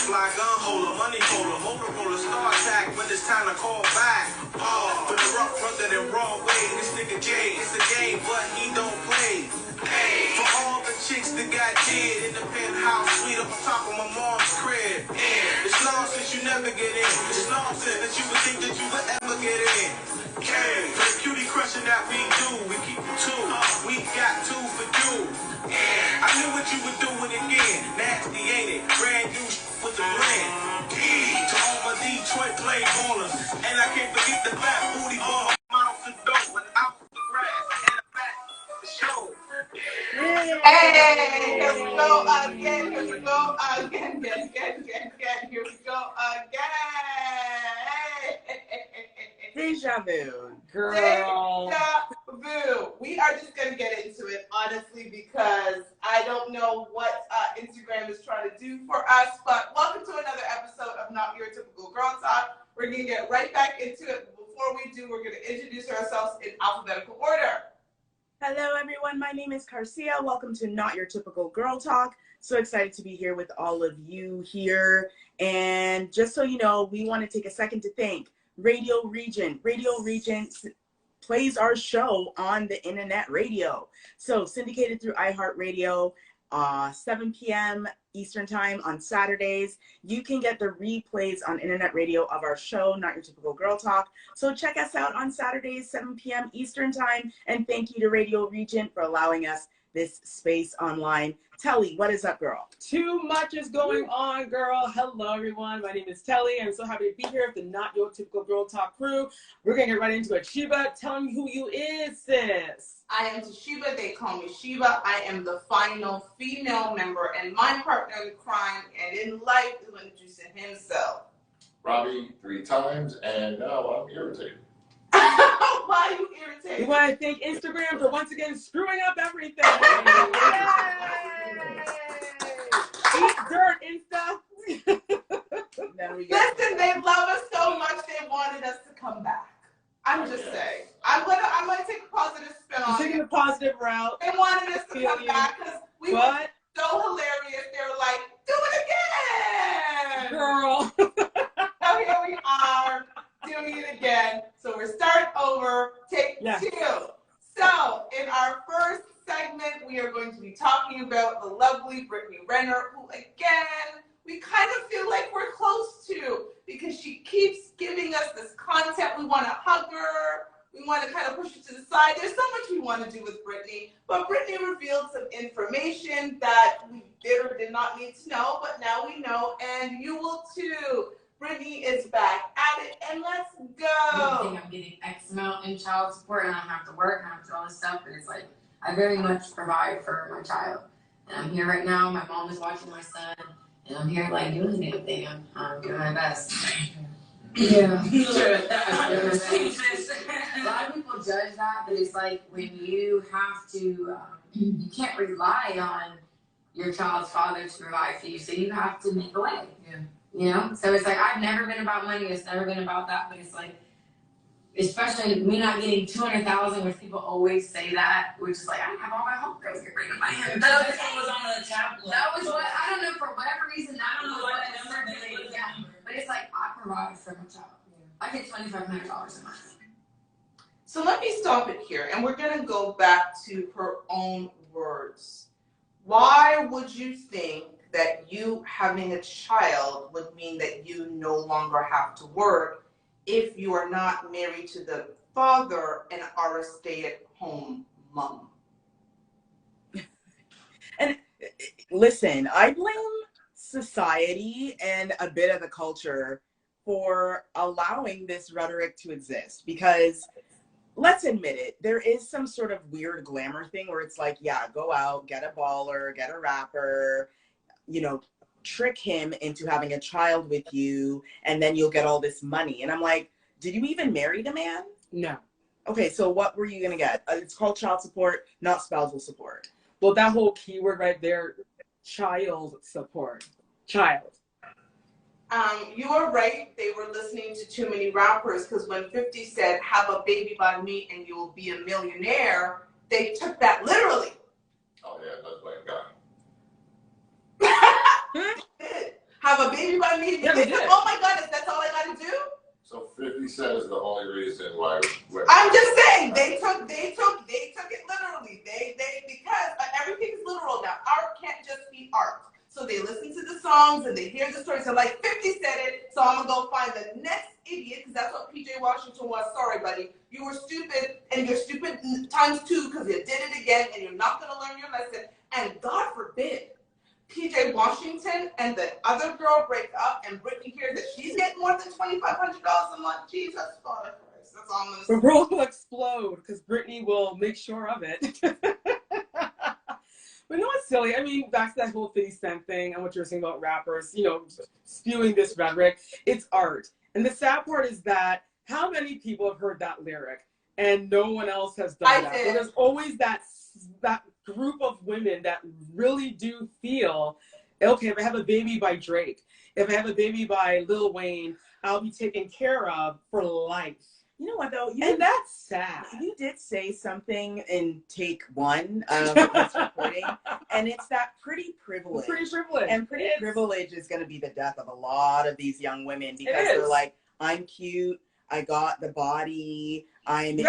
Fly gun holder, money holder, Motorola, Star Attack when it's time to call back. For the rough brother and raw way, this nigga Jay, it's a game, but he don't play. Hey, for all the chicks that got dead in the penthouse suite up on top of my mom's crib. It's nonsense you never get in. It's nonsense that you would think that you would ever get in. Hey, for the cutie crushing that we do, we keep it two. We got two for you. I knew what you would do it again. Nasty, ain't it? Brand new with the blend. To all my Detroit play ballers. And I can't forget the fat booty ball. Mouth the dough and out the grass. And the back of the show. Hey, here we go again. Here we go again. Here we go again. Deja vu, girl. Deja vu. We are just going to get into it, honestly, because I don't know what Instagram is trying to do for us. But welcome to another episode of Not Your Typical Girl Talk. We're going to get right back into it. But before we do, we're going to introduce ourselves in alphabetical order. Hello, everyone. My name is Carcia. Welcome to Not Your Typical Girl Talk. So excited to be here with all of you here. And just so you know, we want to take a second to thank Radio Regent. Radio Regent plays our show on the internet radio. So syndicated through iHeartRadio, 7 p.m. Eastern time on Saturdays. You can get the replays on internet radio of our show, Not Your Typical Girl Talk. So check us out on Saturdays, 7 p.m. Eastern time. And thank you to Radio Regent for allowing us this space online. Telly, what is up, girl? Too much is going on, girl. Hello, everyone. My name is Telly. I'm so happy to be here with the Not Your Typical Girl Talk crew. We're going to get right into it. Sheba, tell me who you is, sis. I am Toshiba. They call me Sheba. I am the final female member and my partner in crime and in life is introducing himself. Robbie 3 times, and now I'm irritated. Why are you irritated? We want to thank Instagram for once again screwing up everything. Eat dirt, Insta. Listen, they love us so much they wanted us to come back. I'm just saying. I'm gonna take a positive spin on it. Taking a positive route. They wanted us to come back because we were so hilarious. They were like, do it again, girl. So here we are doing it again. So we're starting over. Take 2. So in our first segment, we are going to be talking about the lovely Brittany Renner, who again, we kind of feel like we're close to because she keeps giving us this content. We want to hug her. We want to kind of push her to the side. There's so much we want to do with Brittany, but Brittany revealed some information that we did or did not need to know, but now we know, and you will too. Brittany is back at it, and let's go. I think I'm getting X amount in child support, and I have to work, and I have to do all this stuff, and it's like, I very much provide for my child. And I'm here right now, my mom is watching my son, and I'm here like doing the damn thing. I'm doing my best. Yeah. A lot of people judge that, but it's like when you have to, you can't rely on your child's father to provide for you, so you have to make a way. Yeah. You know? So it's like, I've never been about money, it's never been about that, but it's like, especially me not getting $200,000, which people always say that, which is like, I have all my homegirls get rid of my hand. That was on the tablet. That was what, I don't know, for whatever reason, I don't know what was circulated, but it's like, I provide for my child. I get $2,500 a month. So let me stop it here, and we're going to go back to her own words. Why would you think that you having a child would mean that you no longer have to work if you are not married to the father and are a stay-at-home mom? And listen, I blame society and a bit of the culture for allowing this rhetoric to exist because let's admit it, there is some sort of weird glamour thing where it's like, yeah, go out, get a baller, get a rapper, you know, trick him into having a child with you, and then you'll get all this money. And I'm like, did you even marry the man? No. Okay, so what were you going to get? It's called child support, not spousal support. Well, that whole keyword right there, child support. Child. You are right. They were listening to too many rappers because when 50 said, have a baby by me and you will be a millionaire, they took that literally. Oh, yeah, that's like God. Have have a baby by me. Yeah, they They said, did. oh my goodness, that's all I got to do. So 50 Cent is the only reason why. I'm just saying they took it literally. They because everything's literal now. Art can't just be art. So they listen to the songs and they hear the stories. They're like, 50 said it, so I'm gonna go find the next idiot, because that's what PJ Washington was. Sorry, buddy. You were stupid, and you're stupid times 2 because you did it again, and you're not gonna learn your lesson. And God forbid, PJ Washington and the other girl break up, and Brittany hears that she's getting more than $2,500 a month. Jesus, Father Christ. That's all I'm gonna say. The world will explode because Brittany will make sure of it. But you know what's silly? I mean, back to that whole 50 Cent thing and what you were saying about rappers, you know, spewing this rhetoric. It's art. And the sad part is that how many people have heard that lyric and no one else has done that? So there's always that group of women that really do feel, okay, if I have a baby by Drake, if I have a baby by Lil Wayne, I'll be taken care of for life. You know what though? And that's sad. You did say something in take 1 of this recording, and it's that pretty privilege. Pretty privilege. And pretty privilege is going to be the death of a lot of these young women, because they're like, I'm cute, I got the body, I'm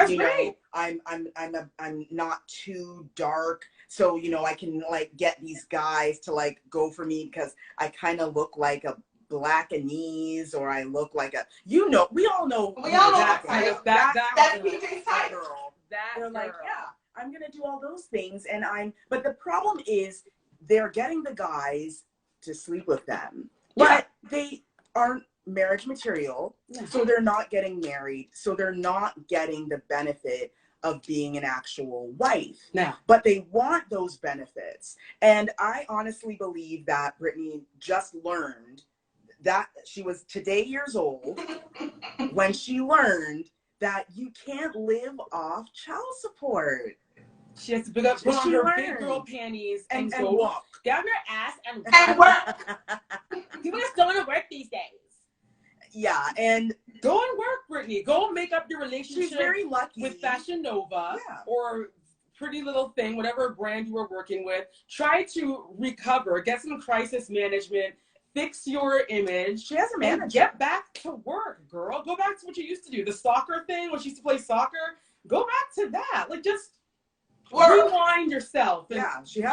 I'm not too dark, so you know I can like get these guys to like go for me because I kind of look like a Blackanese, or I look like a, we all know that kind of that's PJ's type. Girl. They're like, yeah, I'm gonna do all those things, but the problem is they're getting the guys to sleep with them, but they aren't marriage material, so they're not getting married, so they're not getting the benefit of being an actual wife. But they want those benefits. And I honestly believe that Brittany just learned that she was today years old when she learned that you can't live off child support. She has to put on her big girl panties and go walk. Get on your ass and work. People just don't want to work these days. Yeah, and go and work, Brittany. Go make up your relationship. She's very lucky with Fashion Nova or Pretty Little Thing, whatever brand you were working with. Try to recover, get some crisis management, fix your image. She has a manager. Get back to work, girl. Go back to what you used to do. The soccer thing, when she used to play soccer, go back to that. Like, just rewind yourself and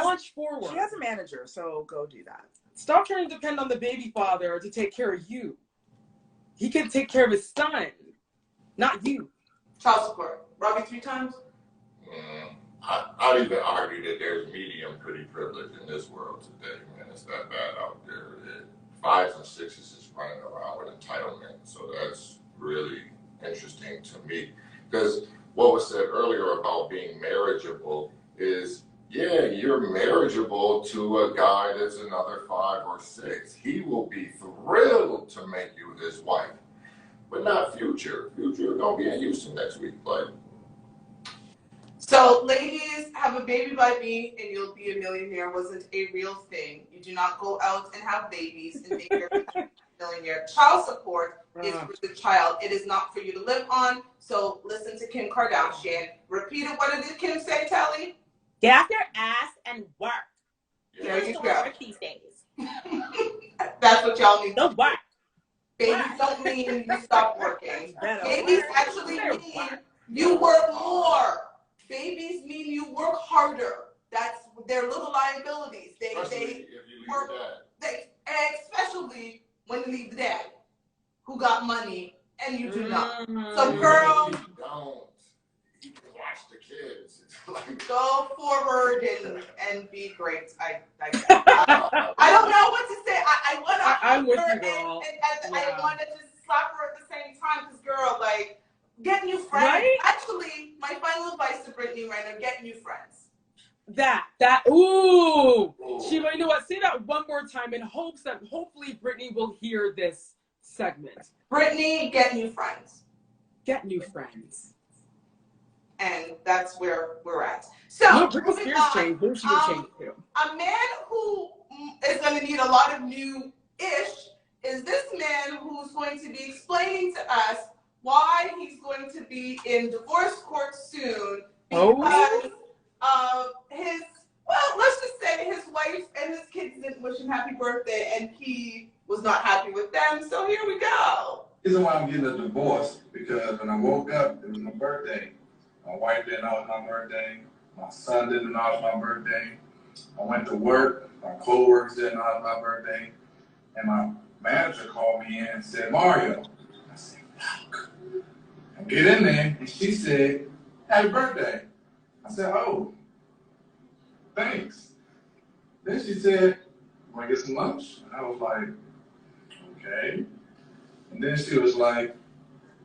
launch forward. She has a manager, so go do that. Stop trying to depend on the baby father to take care of you. He can take care of his son, not you. Child support. Robbie 3 times? I'd even argue that there's medium pretty privilege in this world today, man. It's that bad out there. 5s and 6s is running around with entitlement. So that's really interesting to me. Because what was said earlier about being marriageable is, yeah, you're marriageable to a guy that's another 5 or 6. He will be thrilled to make you his wife. But not Future. Future gonna be in Houston next week. Like, so, ladies, have a baby by me and you'll be a millionaire wasn't a real thing. You do not go out and have babies and make your millionaire. Child support is for the child. It is not for you to live on. So listen to Kim Kardashian. Repeat it. What did Kim say, Telly? Get off your ass and work. There you go. Work these days. That's what y'all need. Don't work. Babies don't mean you stop working. Babies actually mean you work more. Babies mean you work harder. That's their little liabilities. They work. Especially when you leave the dad, who got money and you do not. So, girl, don't. You can watch the kids. Go forward and be great. I don't know what to say. I want to. I'm with you, girl. And I want to just slap her at the same time because, girl, like, get new friends. Right? Actually, my final advice to Brittany right now: get new friends. Ooh. Shiva, you know what? Say that one more time in hopes that hopefully Brittany will hear this segment. Brittany, get new friends. Get new friends. And that's where we're at. So, Britney Spears changed. Who she would change to? A man who is going to need a lot of new-ish is this man who's going to be explaining to us why he's going to be in divorce court soon because of his, well, let's just say his wife and his kids didn't wish him happy birthday, and he was not happy with them. So here we go. The reason why I'm getting a divorce because when I woke up, it was my birthday. My wife didn't know it was my birthday. My son didn't know it was my birthday. I went to work. My co-workers didn't know it was my birthday. And my manager called me in and said, Mario. I said, fuck. I get in there, and she said, happy birthday. I said, oh, thanks. Then she said, you want to get some lunch? And I was like, okay. And then she was like,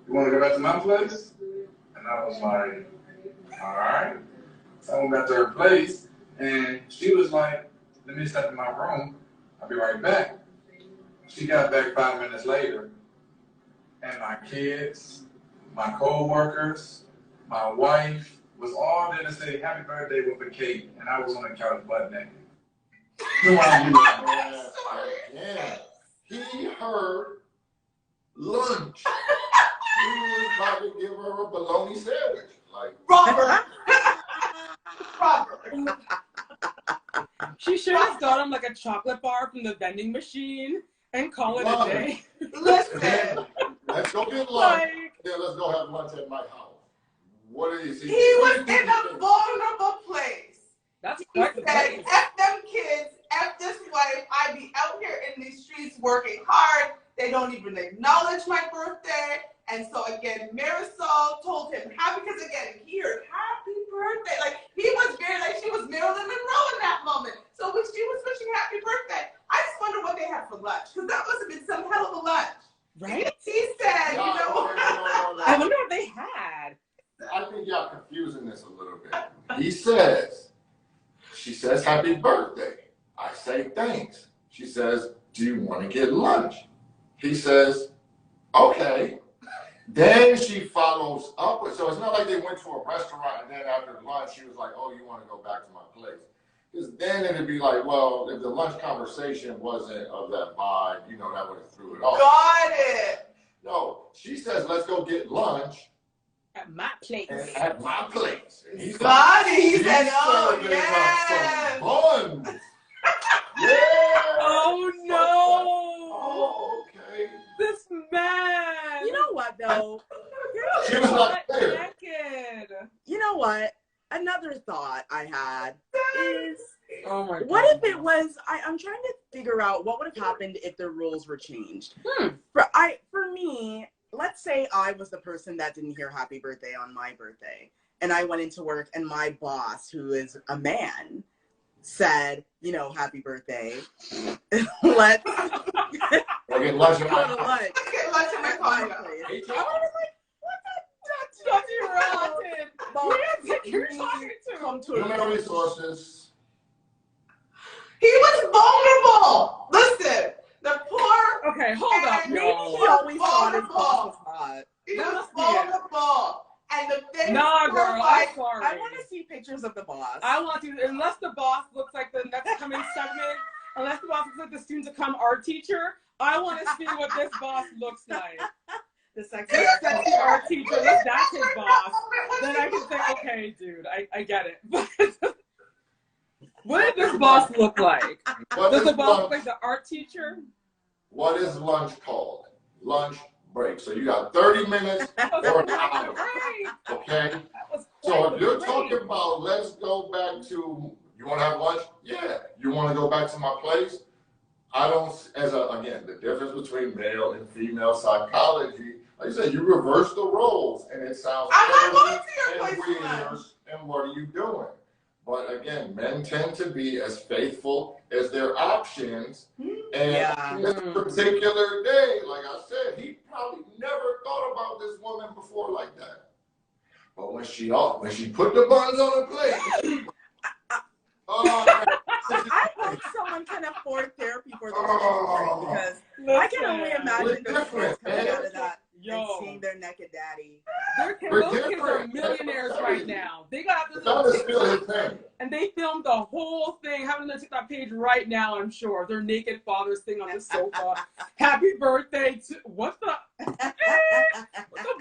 you want to go back to my place? And I was like, all right. So I went back to her place, and she was like, let me step in my room. I'll be right back. She got back 5 minutes later, and my kids, my co-workers, my wife was all there to say happy birthday with a cake, and I was on the couch butt naked. Yeah. He heard lunch. He was about to give her a bologna sandwich. Like, Robert. Robert. She should have got him like a chocolate bar from the vending machine and call it a day. Listen. Let's go get lunch. Yeah, let's go have lunch at my house. What is he? He was in a vulnerable place. That's He quite the said, place. F them kids, F this wife. I be out here in these streets working hard. They don't even acknowledge my birthday. And so again, Marisol told him happy, because again, he heard happy birthday. Like he was very, like she was Marilyn Monroe in that moment. So when she was wishing happy birthday, I just wonder what they had for lunch, because that must have been some hell of a lunch. Right? He said, No, you know. no. I wonder what they had. I think y'all confusing this a little bit. He says, she says happy birthday. I say thanks. She says, do you want to get lunch? He says, okay. Then she follows up with, so it's not like they went to a restaurant and then after lunch she was like, oh, you want to go back to my place. Because then it'd be like, well, if the lunch conversation wasn't of that vibe, you know, that would have threw it off. Got it. No, she says, let's go get lunch. At my place. At my place. And he's Got like, it. He "She's said, oh, serving us yes. some buns." Yeah. Oh no! Oh, okay. This man. You know what though? She was not there. Naked. You know what? Another thought I had is, Oh my God. what if it was? I'm trying to figure out what would have happened if the rules were changed. For me, let's say I was the person that didn't hear happy birthday on my birthday, and I went into work, and my boss, who is a man, said, you know, happy birthday. Let's We'll get lunch at go my to house. lunch Get lunch in my at my car. place. Hey, I would have been like, That's irrelevant. Well, You're talking to. come to Human a resources. He was vulnerable. Listen, the poor. Okay, hold up, And Maybe y'all. he always thought his boss was hot. He That was must be it. vulnerable. And the thing Nah, poor girl, I'm wife, sorry. I want to see pictures of the boss. I want to, unless the boss looks like the next coming segment, unless the boss looks like the soon-to-come art teacher, I want to see what this boss looks like. The sexy. This sexy art teacher, unless that's his boss, then I can say, okay, dude, I get it. But what does this boss look like? What Does is the boss look lunch? like the art teacher? What is lunch called? Lunch break. So you got 30 minutes or an hour. Okay? So if you're talking about let's go back to, you want to have lunch? Yeah. You want to go back to my place? I don't, again, the difference between male and female psychology, like you said, you reverse the roles and it sounds I'm not going crazy to your and place for weird, lunch. and what are you doing? But again, men tend to be as faithful as their options. And Yeah. this particular day, like I said, he probably never thought about this woman before like that. But when she put the buns on the plate, I hope someone can afford therapy for those children, because I can only imagine those kids coming out of that and seeing their naked daddy. Those kids are millionaires right now. They got this that little is still his TikTok, thing. and they filmed the whole thing, having the TikTok page right now, I'm sure. Their naked fathers sitting on the sofa. Happy birthday to, what the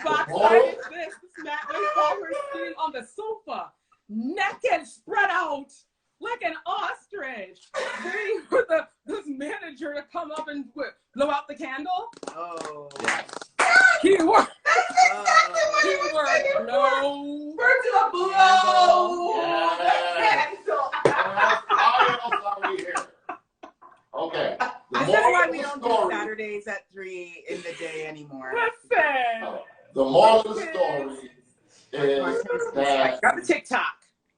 backside is this? This man, my father is sitting on the sofa, naked, spread out, like an ostrich, waiting for this manager to come up and blow out the candle? Oh. Keyword. That's Keyword. No. We're gonna blow the Yes. candle. Why else are we here? Okay. The This is moral why of we the don't do story. Saturdays at 3 in the day anymore. Listen. The moral of the story is that Got the TikTok.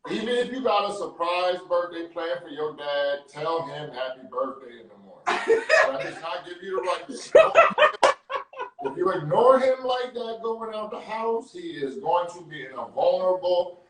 even if you got a surprise birthday plan for your dad, tell him happy birthday in the morning. That does not give you the right to. If you ignore him like that going out the house, he is going to be in a vulnerable.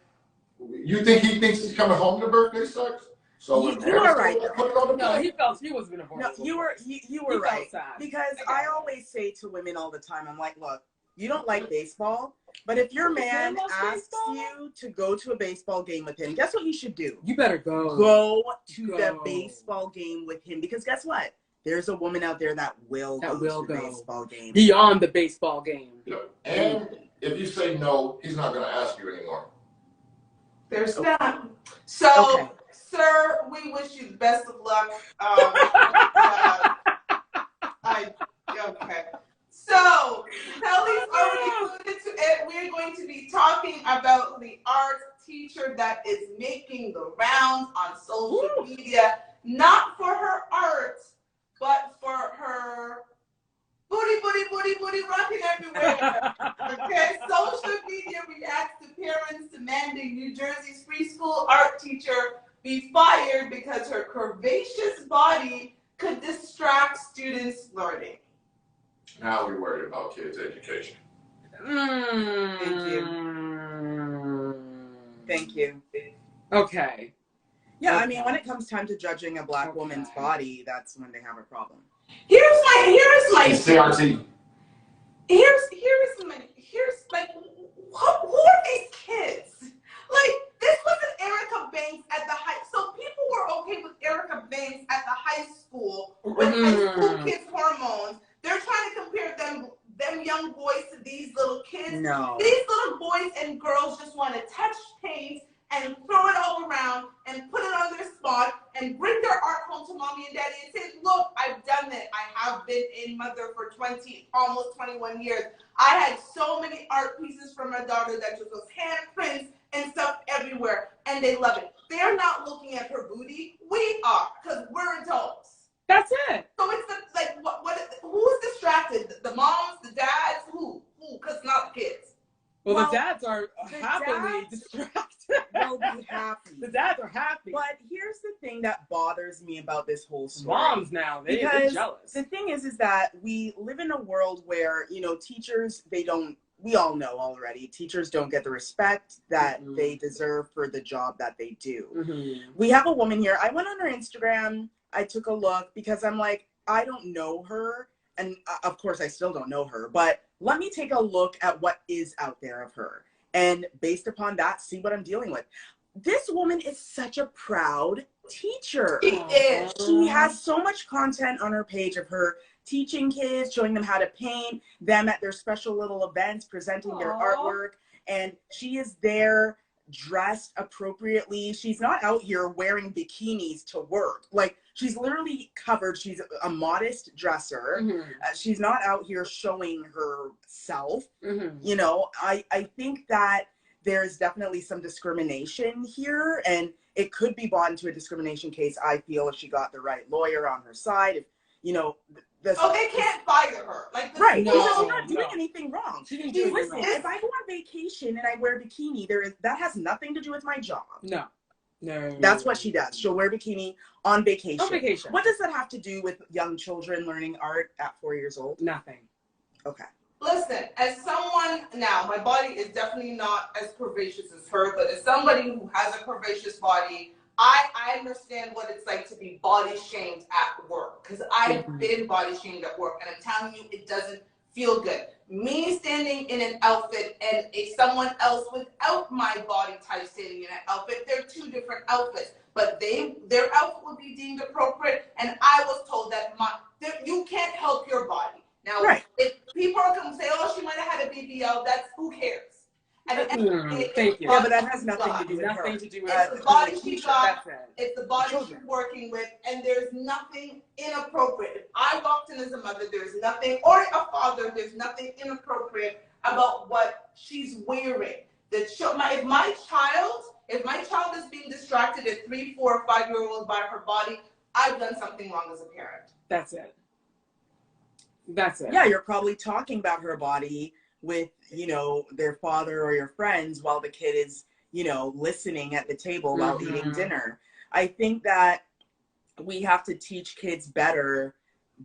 You think he thinks he's coming home to birthday sex? So when You are right, Arizona put it on the No, plan. he felt he wasn't a No, you were He right. felt sad. Because I I always say to women all the time, I'm like, look, you don't like baseball, but if your man loves asks baseball? you to go to a baseball game with him, guess what you should do? You better go. Go to the Go. baseball game with him, because guess what? There's a woman out there that will go to the baseball game. Beyond the baseball game. Yeah. And if you say no, he's not going to ask you anymore. There's that. So, Okay. sir, we wish you the best of luck. Okay. So, Kelly's already alluded to it. We're going to be talking about the art teacher that is making the rounds on social media, not for her art, but for her booty rocking everywhere. Okay, social media reacts to parents demanding New Jersey's free school art teacher be fired because her curvaceous body could distract students' learning. Now we're worried about kids' education. Thank you. Okay. Yeah, Okay. I mean, when it comes time to judging a black woman's body, that's when they have a problem. Here's It's CRT. who are these kids? Like, this wasn't Erica Banks at the high. So people were okay with Erica Banks at the high school with high school kids' hormones. They're trying to compare them young boys to these little kids. No. These little boys and girls just want to touch paint and throw it all around and put it on their spot and bring their art home to mommy and daddy and say, look, I've done it. I have been a mother for almost 21 years. I had so many art pieces from my daughter that just was handprints and stuff everywhere, and they love it. They're not looking at her booty. We are, because we're adults. That's it. So it's who's distracted? The moms, the dads, who? Because not the kids. Well, the dads are happily dads distracted. They'll be happy. The dads are happy. But here's the thing that bothers me about this whole story. Moms now, they're jealous. The thing is that we live in a world where, teachers, we all know already, teachers don't get the respect that they deserve for the job that they do. We have a woman here. I went on her Instagram. I took a look because I'm like, I don't know her. And of course, I still don't know her. But let me take a look at what is out there of her. And based upon that, see what I'm dealing with. This woman is such a proud teacher. She is. She has so much content on her page of her teaching kids, showing them how to paint, them at their special little events, presenting their artwork. And she is there dressed appropriately. She's not out here wearing bikinis to work. Like, she's literally covered. She's a modest dresser. She's not out here showing herself. I think that there's definitely some discrimination here, and it could be brought into a discrimination case, I feel, if she got the right lawyer on her side. If, they can't fire her. Right. No, she's not doing anything wrong. She didn't do anything Listen, wrong. if I go on vacation and I wear a bikini, that has nothing to do with my job. No. That's what she does. She'll wear a bikini on vacation. On vacation. What does that have to do with young children learning art at 4 years old? Nothing. Okay. Listen, as someone, now, my body is definitely not as curvaceous as her, but as somebody who has a curvaceous body, I understand what it's like to be body shamed at work, because I've been body shamed at work, and I'm telling you, it doesn't feel good. Me standing in an outfit and someone else without my body type standing in an outfit, they're two different outfits, but their outfit would be deemed appropriate, and I was told that you can't help your body. Now, if people are going to say, oh, she might have had a BBL, that's who cares? At the Thank you. Yeah, but that has nothing to do with Nothing her. to do with It's the body she teacher, got. that's it. It's the body Children. she's working with, and there's nothing inappropriate. If I walked in as a mother, there's nothing, or a father, there's nothing inappropriate about what she's wearing. If my child is being distracted at 3, 4, 5-year-old by her body, I've done something wrong as a parent. That's it. That's it. Yeah, you're probably talking about her body with, their father or your friends while the kid is, listening at the table while eating dinner. I think that we have to teach kids better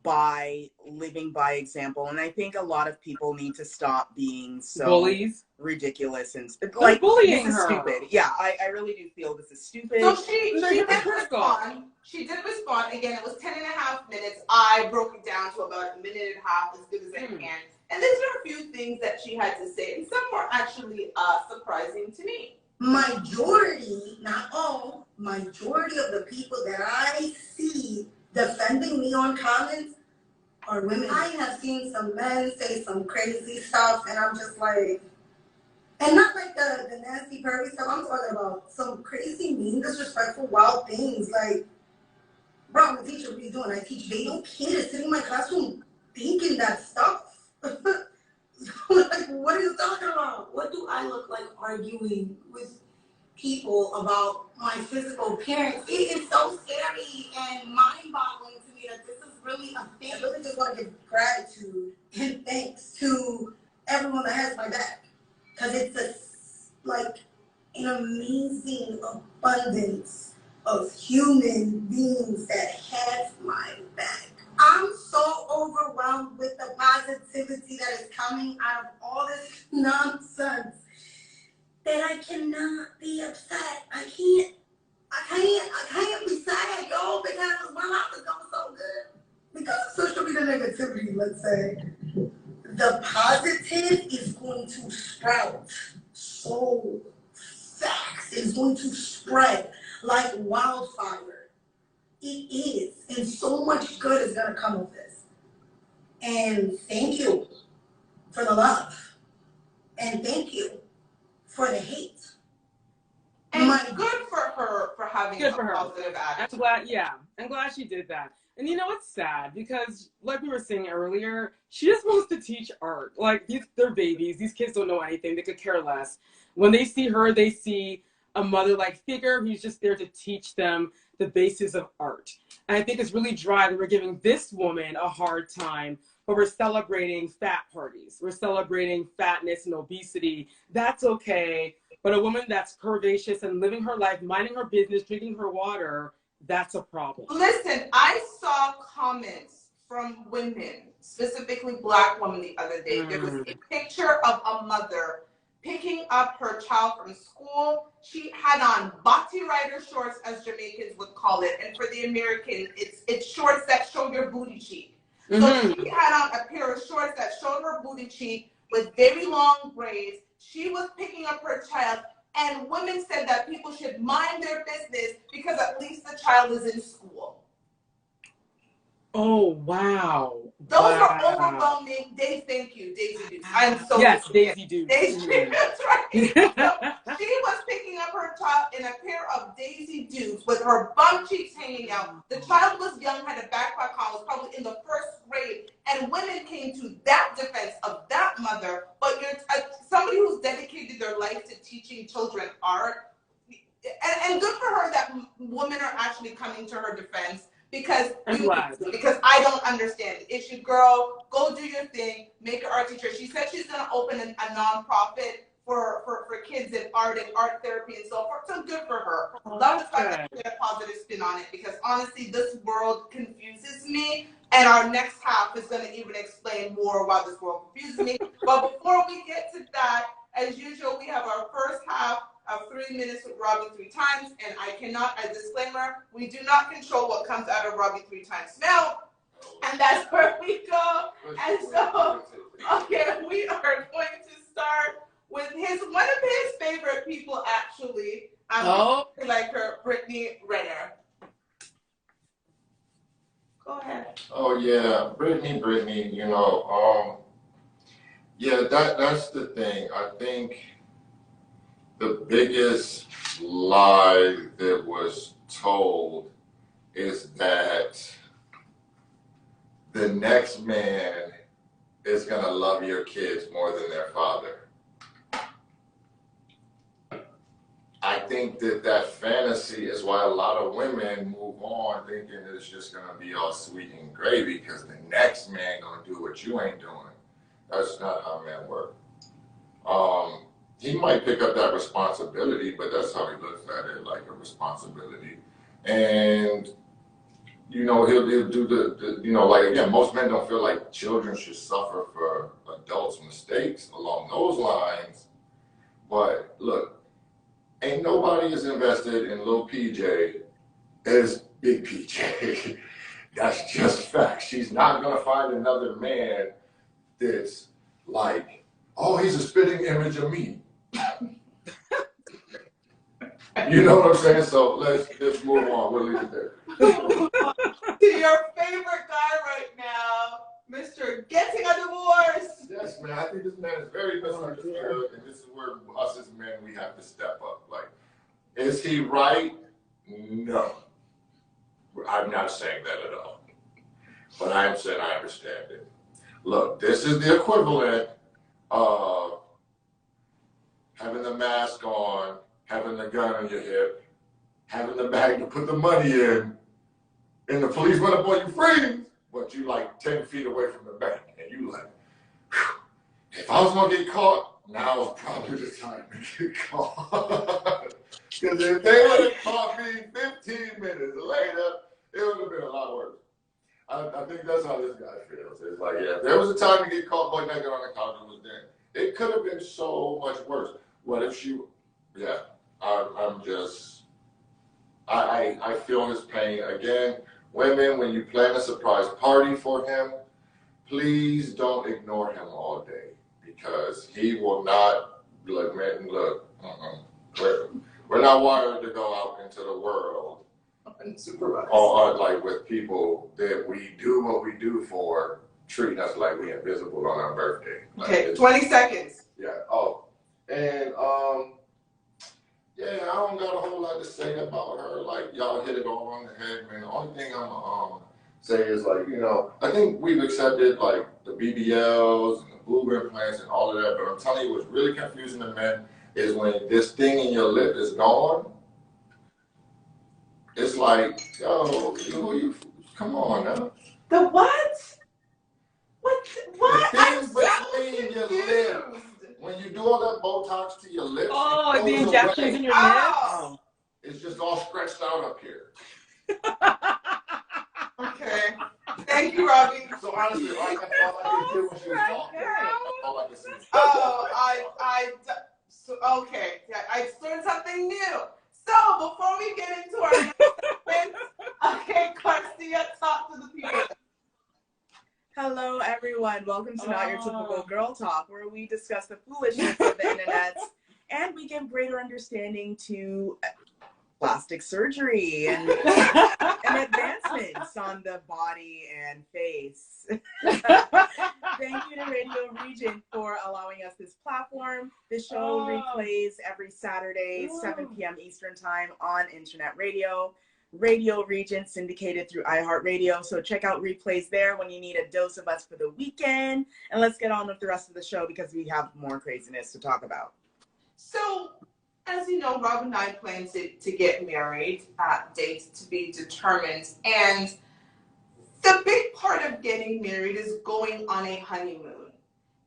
by living by example. And I think a lot of people need to stop being so bullies, ridiculous and like bullying this is her. Stupid. Yeah, I really do feel this is stupid. So she did respond. She did respond. Again, it was 10.5 minutes. I broke it down to about 1.5 minutes, as good as I can. And these are a few things that she had to say, and some were actually surprising to me. Majority, not all, majority of the people that I see defending me on comments are women. I have seen some men say some crazy stuff, and I'm just like, and not like the nasty pervy stuff. I'm talking about some crazy, mean, disrespectful, wild things. Like, bro, I'm a teacher. What are you doing? I teach. They don't care. Sitting in my classroom thinking that stuff. Like, what are you talking about? What do I look like arguing with people about my physical appearance? It is so scary and mind-boggling to me that this is really a thing. I really just want to give gratitude and thanks to everyone that has my back, because it's an amazing abundance of human beings that have my back. I'm so overwhelmed with the positivity that is coming out of all this nonsense that I cannot be upset. I can't be sad, yo, because my life is going so good. Because of social media negativity, let's say, the positive is going to sprout so fast. It's going to spread like wildfire. It is, and so much good is going to come of this. And thank you for the love. And thank you for the hate. And good for her for having a positive attitude. I'm glad she did that. And it's sad because, like we were saying earlier, she just wants to teach art. Like, they're babies. These kids don't know anything. They could care less. When they see her, they see a mother-like figure who's just there to teach them the basis of art. And I think it's really dry that we're giving this woman a hard time, but we're celebrating fat parties. We're celebrating fatness and obesity. That's okay. But a woman that's curvaceous and living her life, minding her business, drinking her water, that's a problem. Listen, I saw comments from women, specifically Black women, the other day. There was a picture of a mother picking up her child from school. She had on bati rider shorts, as Jamaicans would call it, and for the American, it's shorts that show your booty cheek. So she had on a pair of shorts that showed her booty cheek with very long braids. She was picking up her child, and women said that people should mind their business because at least the child is in school. Oh, wow. Those are overwhelming. Thank you, Daisy Dukes. I'm so Yes, Daisy Dukes. That's right. So she was picking up her child in a pair of Daisy Dukes with her bum cheeks hanging out. The child was young, had a backpack on, was probably in the 1st grade, and women came to that defense of that mother. But you're somebody who's dedicated their life to teaching children art, and good for her that women are actually coming to her defense. Because I don't understand the issue. Girl, go do your thing, make an art teacher. She said she's gonna open a nonprofit for kids in art and art therapy and so forth. So good for her. Love the fact that she put a positive spin on it, because honestly, this world confuses me, and our next half is gonna even explain more why this world confuses me. But before we get to that, as usual, we have our first half of 3 minutes with Robbie 3 times, and I cannot, as a disclaimer, we do not control what comes out of Robbie 3 times mouth, and that's where we go. And so, okay, we are going to start with one of his favorite people, actually. Like her, Brittany Renner. Go ahead. Oh yeah, Brittany. Yeah, that's the thing. I think The biggest lie that was told is that the next man is going to love your kids more than their father. I think that fantasy is why a lot of women move on thinking it's just going to be all sweet and gravy because the next man going to do what you ain't doing. That's not how men work. He might pick up that responsibility, but that's how he looks at it, like a responsibility. And, you know, he'll do the, you know, like, again, most men don't feel like children should suffer for adults' mistakes along those lines. But look, ain't nobody as invested in little PJ as Big PJ. That's just fact. She's not going to find another man that's like, oh, he's a spitting image of me. You know what I'm saying? So let's move on. We'll leave it there. To your favorite guy right now, Mr. Getting a Divorce. Yes, man. I think this man is very misunderstood, and this is where us as men, we have to step up. Like, is he right? No. I'm not saying that at all. But I am saying I understand it. Look, this is the equivalent of having the mask on, having the gun on your hip, having the bag to put the money in, and the police run up on you, freeze, but you like 10 feet away from the bank, and you like, whew, if I was gonna get caught, now is probably the time to get caught. Because if they would have caught me 15 minutes later, it would have been a lot worse. I think that's how this guy feels. It's like, yeah, if there was a time to get caught butt naked on the couch, it was then. It could have been so much worse. What if she, yeah, I'm just, I feel his pain. Again, women, when you plan a surprise party for him, please don't ignore him all day because he will not, look, man, look, we're not wired to go out into the world or like with people that we do what we do for, treating us like we invisible on our birthday. Like, okay, 20 seconds. Yeah. Oh, and yeah, I don't got a whole lot to say about her. Like, y'all hit it all on the head, man. The only thing I'm say is, like, you know, I think we've accepted like the BBLs and the boob implants and all of that, but I'm telling you, what's really confusing to men is when this thing in your lip is gone. It's like, yo, you come on now. The what? What? I'm The thing between your lips. When you do all that Botox to your lips, oh, the injections in your lips. It's just all stretched out up here. Okay. Thank you, Robbie. So honestly, all I could hear when she was talking. All I could see. So, okay. I learned something new. So before we get into our next okay, Garcia, talk to the people. Hello, everyone. Welcome to Not Your Typical Girl Talk, where we discuss the foolishness of the internet and we give greater understanding to plastic surgery and advancements on the body and face. Thank you to Radio Regent for allowing us this platform. The show replays every Saturday, 7 p.m. Eastern Time on internet radio. Radio Regent, syndicated through iHeartRadio. So check out replays there when you need a dose of us for the weekend. And let's get on with the rest of the show because we have more craziness to talk about. So, as you know, Rob and I plan to get married, date to be determined. And the big part of getting married is going on a honeymoon.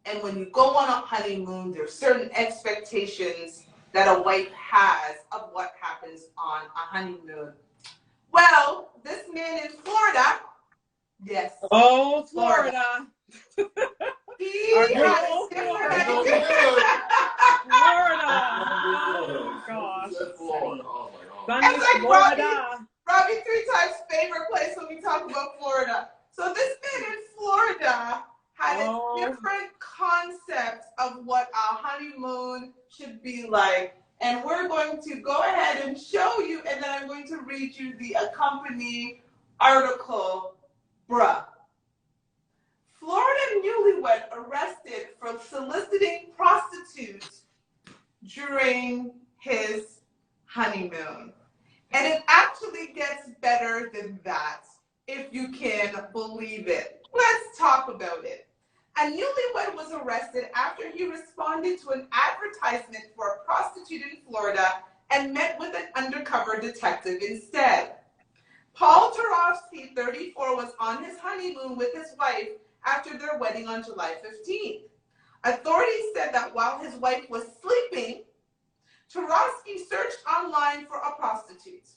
And when you go on a honeymoon, there's certain expectations that a wife has of what happens on a honeymoon. Well, this man in Florida, yes. Oh, Florida. He had a different idea. Florida. Oh, gosh. It's like Robbie 3 times favorite place when we talk about Florida. So this man in Florida had a different concept of what a honeymoon should be like. And we're going to go ahead and show you, and then I'm going to read you the accompanying article, bruh. Florida newlywed arrested for soliciting prostitutes during gets better than that, if you can believe it. Let's talk about it. A newlywed was arrested after he responded to an advertisement for a prostitute in Florida and met with an undercover detective instead. Paul Tarofsky, 34, was on his honeymoon with his wife after their wedding on July 15th. Authorities said that while his wife was sleeping, Tarofsky searched online for a prostitute.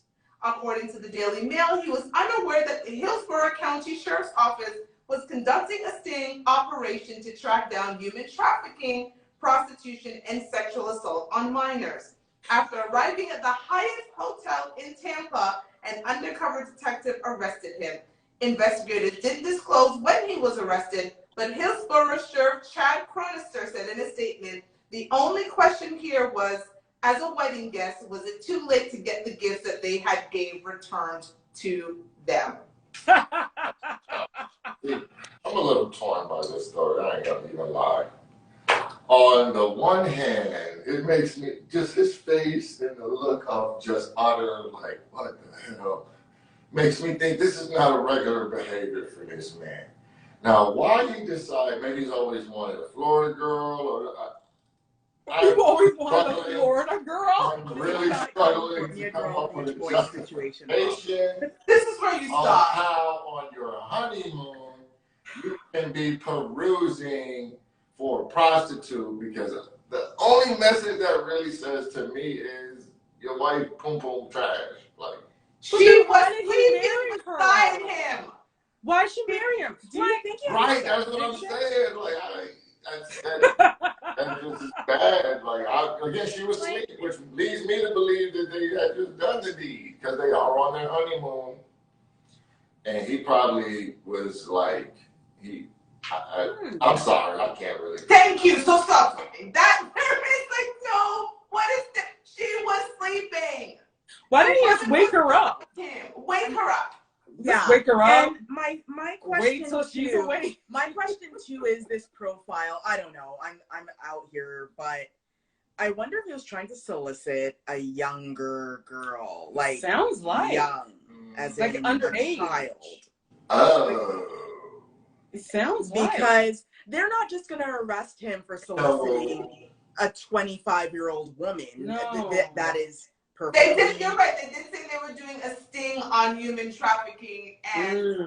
According to the Daily Mail, he was unaware that the Hillsborough County Sheriff's Office was conducting a sting operation to track down human trafficking, prostitution, and sexual assault on minors. After arriving at the Hyatt Hotel in Tampa, an undercover detective arrested him. Investigators didn't disclose when he was arrested, but Hillsborough Sheriff Chad Cronister said in a statement, the only question here was, as a wedding guest, was it too late to get the gifts that they had gave returned to them? I'm a little torn by this story. I ain't gonna even lie. On the one hand, it makes me just his face and the look of just utter like what the hell makes me think this is not a regular behavior for this man. Now, why he decide maybe he's always wanted a Florida girl or You always wanted a Florida girl? I'm really struggling to come up with a justification. This is where you stop. How on your honeymoon you can be perusing for a prostitute, because the only message that really says to me is your wife pum pum trash. Like she was sleeping beside him. Why did she marry him? Do you think he right? That's what I'm saying. Like that's just bad. Like again, she was asleep, which leads me to believe that they had just done the deed because they are on their honeymoon, and he probably was like I'm sorry, I can't really. Thank you. So stop. That is like no. What is that? She was sleeping. Why didn't he just wake her up? Wake her up. Yeah. Wake her up. And my question Wait till she's awake. My question too is this profile. I don't know. I'm out here, but I wonder if he was trying to solicit a younger girl, like sounds like young, as like in underage a child. Oh. It sounds because they're not just going to arrest him for soliciting a 25-year-old woman. No. That is perfect. They did. You're right. They did say they were doing a sting on human trafficking and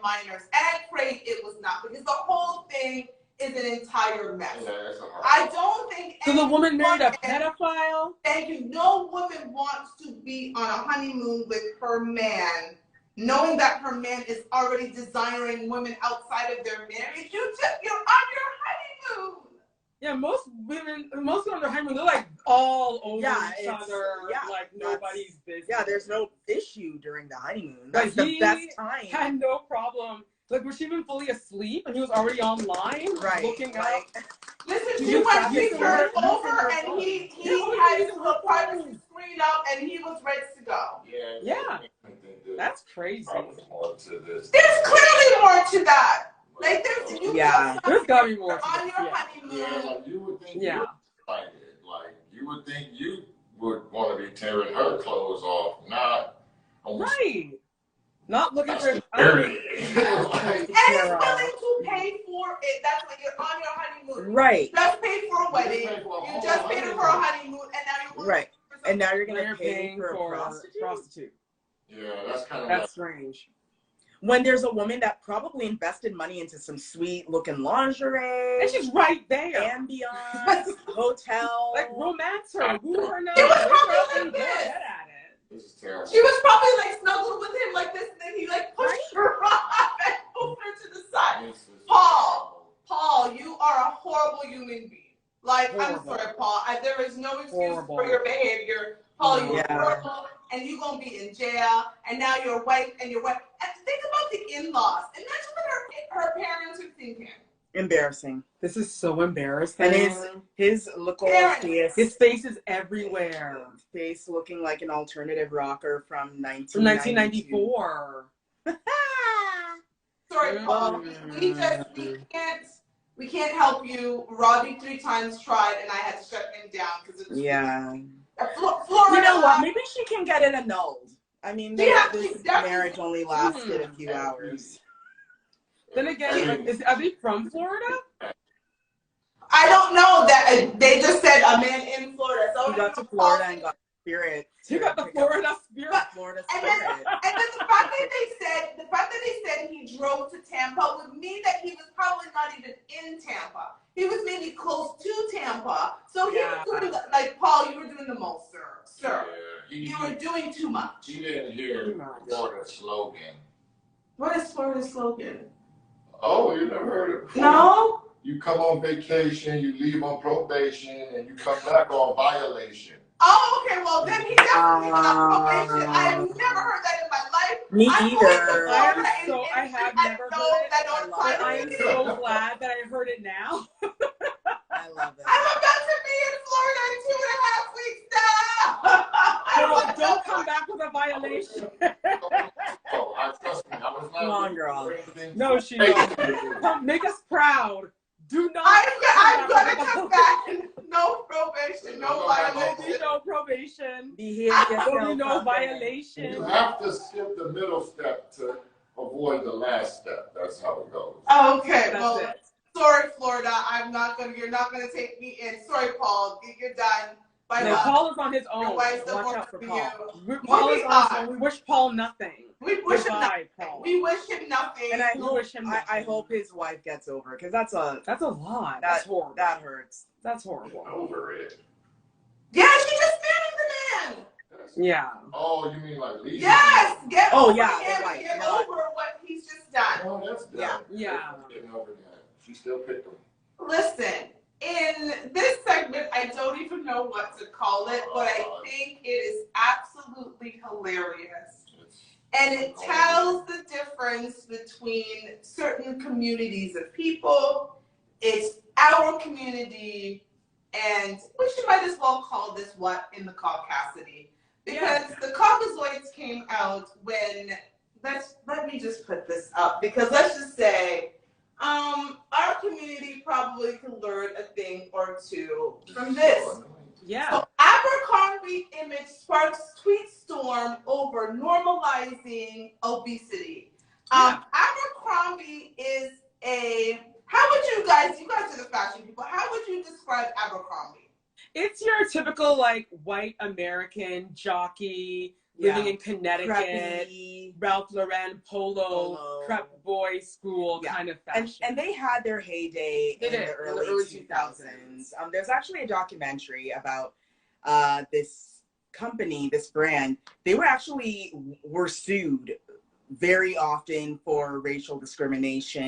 minors. And I pray it was not, because the whole thing is an entire mess. Yeah, I don't think. So the woman married a pedophile? Thank you. No woman wants to be on a honeymoon with her man, knowing that her man is already desiring women outside of their marriage. You're on your honeymoon. Yeah, most women on their honeymoon, they're like all over each other, like nobody's business. Yeah, there's no issue during the honeymoon. That's the best time. Had no problem. Like, was she even fully asleep and he was already online, looking up? Listen, she went deeper over, and he had his little privacy screen up, and he was ready to go. Yeah. That's crazy. There's clearly more to that. Like there's gotta be more on your honeymoon. Yeah, like you would think you would think you would want to be tearing her clothes off, not not looking for dirty. And is willing to pay for it. That's when you're on your honeymoon. Right. You just paid for a wedding. You just paid for a honeymoon, and now you're And now you're gonna pay for a prostitute. Yeah, that's kind of that's strange. When there's a woman that probably invested money into some sweet looking lingerie, and she's right there, ambiance, hotel, like romance her, woo her now. It was probably like this. This is terrible. She was probably like snuggled with him like this, and then he like pushed her off and moved her to the side. Paul, you are a horrible human being. Like, I'm sorry, Paul. There is no excuse for your behavior. Paul, you're horrible, and you're going to be in jail, and now your wife. And think about the in-laws. Imagine what her parents are thinking. Embarrassing. This is so embarrassing. And his look his face is everywhere. Face looking like an alternative rocker from 1994. Sorry, Paul. We can't help you. Robbie 3 times tried, and I had to shut him down because it was Florida. You know what? Maybe she can get it annulled. I mean, Yeah, this definitely- marriage only lasted a few hours. Then again, are they from Florida? I don't know that they just said a man in Florida. So He got to Florida and got spirit. You got the Florida spirit. Florida And spirit. then the fact that they said he drove to Tampa would mean that he was probably not even in Tampa. He was maybe close to Tampa. So he was doing like Paul, you were doing the most, sir. Sir. Yeah, You were doing too much. He didn't hear Florida slogan. What is Florida's slogan? Oh, you never heard it before? No? You come on vacation, you leave on probation, and you come back on violation. Oh, okay. Well, then he definitely went on probation. I have never heard that in my life. Me either. I have never heard it. I am so glad that I heard it now. I love it. I'm about to be in Florida in 2.5 weeks now. Don't come back with a violation. Oh, I trust me. I was not. Come on, girl. No, she don't. Make us proud. Do not. I'm gonna come back. No probation, no violation. No probation. Behavior. No violation. You have to skip the middle step to avoid the last step. That's how it goes. Okay, well, sorry, Florida. You're not gonna take me in. Sorry, Paul. You're done. Bye bye. Paul is on his own. Your wife's Watch more out for for Paul. you. Paul is on his own. We wish Paul nothing. We wish him Goodbye, nothing. Paul. We wish him nothing. And I hope his wife gets over, because that's a lot. That's horrible. That hurts. That's horrible. Over it. Yeah, she just married the man. Yeah. Oh, you mean like leaving? Yes, get over him. Right. Get over what he's just done. Oh, that's done. Yeah. Getting over that. She still picked him. Listen, in this segment, I don't even know what to call it, but I think it is absolutely hilarious. And it tells the difference between certain communities of people. It's our community, and we might as well call this what in the Caucasity. Because the Caucasoids came out when, let me just put this up, because let's just say, our community probably can learn a thing or two from this. Yeah. So Abercrombie image sparks tweet storm over normalizing obesity. Abercrombie is how would you guys are the fashion people, how would you describe Abercrombie? It's your typical like white American jockey living in Connecticut, Preppy. Ralph Lauren polo, prep boy school kind of fashion. And they had their heyday in the early 2000s. There's actually a documentary about this company, this brand. They were sued very often for racial discrimination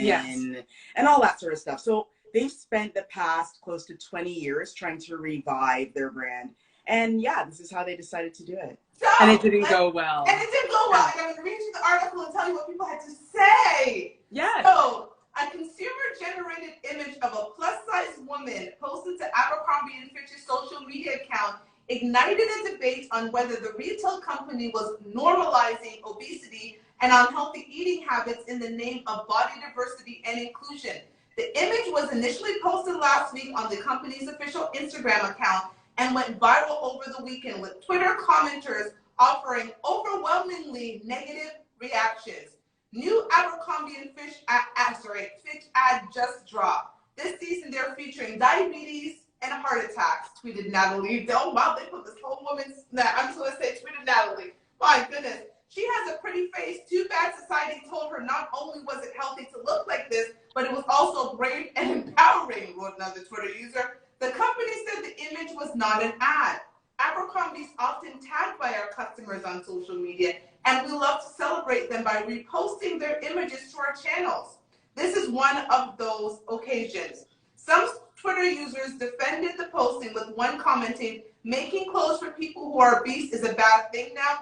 and all that sort of stuff. So they've spent the past close to 20 years trying to revive their brand. And this is how they decided to do it. So, and it didn't go well. And it didn't go well. And I'm going to read you the article and tell you what people had to say. Yes. So, a consumer-generated image of a plus-size woman posted to Abercrombie & Fitch's social media account ignited a debate on whether the retail company was normalizing obesity and unhealthy eating habits in the name of body diversity and inclusion. The image was initially posted last week on the company's official Instagram account and went viral over the weekend, with Twitter commenters offering overwhelmingly negative reactions. New Abercrombie & Fitch ad just dropped. This season they're featuring diabetes and heart attacks, tweeted Natalie. Oh wow, they put this whole woman's, I'm just gonna say tweeted Natalie. My goodness. She has a pretty face. Too bad society told her not only was it healthy to look like this, but it was also brave and empowering, wrote another Twitter user. The company said the image was not an ad. Abercrombie's often tagged by our customers on social media, and we love to celebrate them by reposting their images to our channels. This is one of those occasions. Some Twitter users defended the posting, with one commenting, "Making clothes for people who are obese is a bad thing now, ?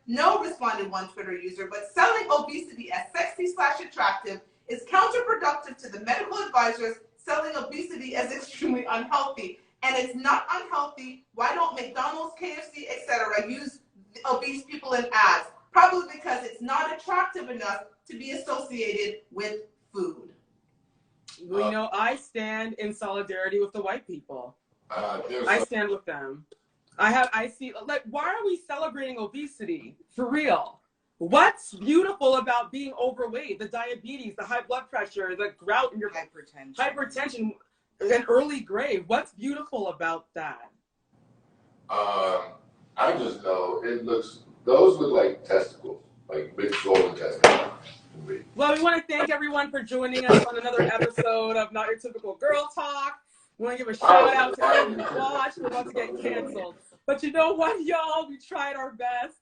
No, responded one Twitter user, but selling obesity as sexy/attractive is counterproductive to the medical advisors selling obesity as extremely unhealthy. And it's not unhealthy. Why don't McDonald's, KFC, etc. use obese people in ads? Probably because it's not attractive enough to be associated with food." Well, I stand in solidarity with the white people. I stand with them. I see, like, why are we celebrating obesity? For real. What's beautiful about being overweight? The diabetes, the high blood pressure, the gout in your hypertension, an early grave. What's beautiful about that? I just know those look like testicles, like big golden testicles. Well, we want to thank everyone for joining us on another episode of Not Your Typical Girl Talk. We want to give a shout out to everyone who watched. We're about to get canceled. But you know what, y'all? We tried our best.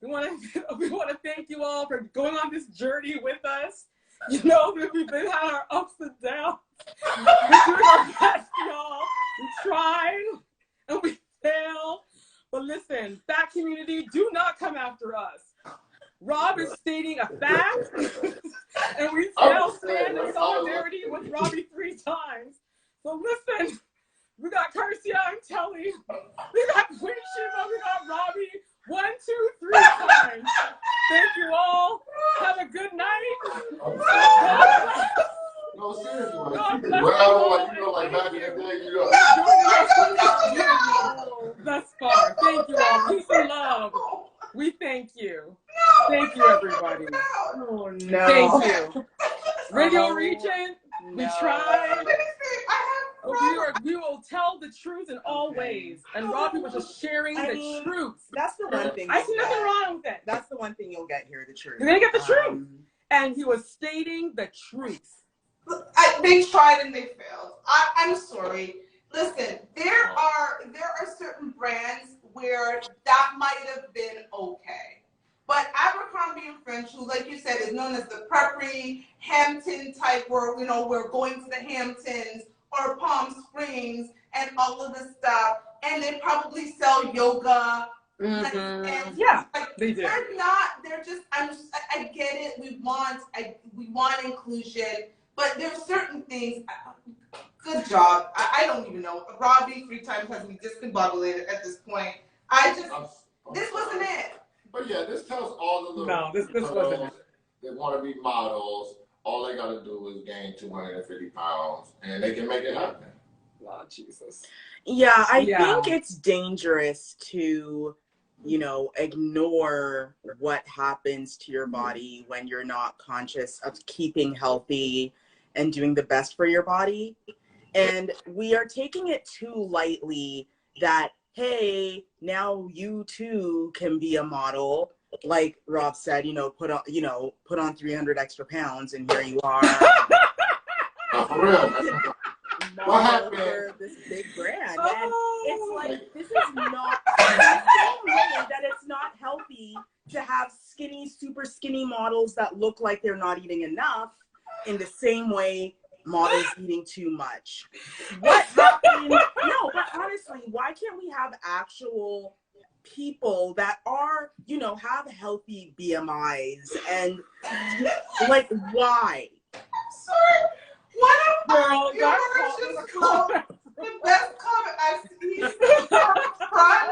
We want to thank you all for going on this journey with us. You know, we've had our ups and downs. We're doing our best, y'all. We tried and we failed. But listen, fat community, do not come after us. Rob is stating a fact, and we still stand in solidarity with Robbie 3 times. So listen, we got Karsia and Telly, we got Queen Shiva, we got Robbie 1, 2, 3 times. Thank you all. Have a good night. No, seriously. God bless you know, like back in the day, you know. Thus far. Thank you all. Peace and love. We thank you. Thank you, everybody. Oh, no. Thank you. Radio Regent, we tried. We will tell the truth in all ways. And Robbie was just sharing the truth. That's the one thing. I see nothing wrong with it. That's the one thing you'll get here, the truth. You're going to get the truth. And he was stating the truth. They tried and they failed. I'm sorry. Listen, there are certain brands where that might have been okay. But Abercrombie and French, who, like you said, is known as the preppy Hampton type, where, you know, we're going to the Hamptons or Palm Springs and all of this stuff, and they probably sell yoga. And Yeah, like, they do. They're just, I get it. We want inclusion, but there's certain things. Good job. I don't even know. Robbie 3 times has me discombobulated at this point. This wasn't it. But yeah, this tells all the little this wasn't it. They want to be models. All they got to do is gain 250 pounds, and they can make it happen. Lord Jesus. Yeah, I think it's dangerous to, you know, ignore what happens to your body when you're not conscious of keeping healthy and doing the best for your body. And we are taking it too lightly that, hey, now you too can be a model. Like Rob said, put on 300 extra pounds and here you are. For real. What happened? For this big brand. And it's like, this is not the same way that it's not healthy to have skinny, super skinny models that look like they're not eating enough in the same way models eating too much. What happened? No, but honestly, why can't we have actual people that are, have healthy BMIs and like, why? Sorry. Girl, the best comment I've seen front.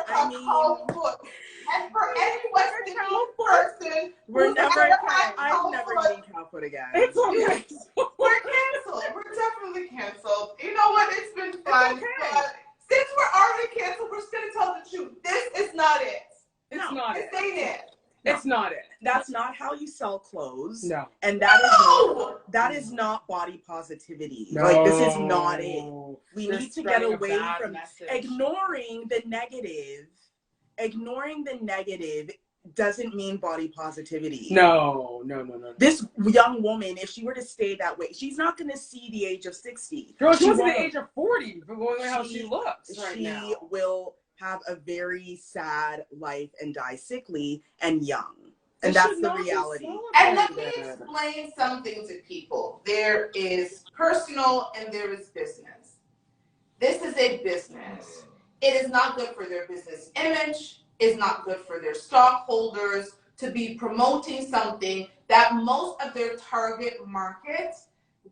I mean, and for any Western person, I'm never eating cow foot again. It's okay. We're canceled. We're definitely canceled. You know what? It's been fun. Okay. But since we're already canceled, we're just gonna tell the truth. This is not it. It's not it. This ain't it. No. It's not it. That's not how you sell clothes. No. And that is not body positivity. No. Like, this is not it. We You're need to get away from message. ignoring the negative. Ignoring the negative doesn't mean body positivity. No. This young woman, if she were to stay that way, she's not going to see the age of 60. Girl, she's at the age of 40, but going by how she looks right now. She will have a very sad life and die sickly and young. And that's the reality. And let me explain something to people. There is personal and there is business. This is a business. It is not good for their business image. It's not good for their stockholders to be promoting something that most of their target market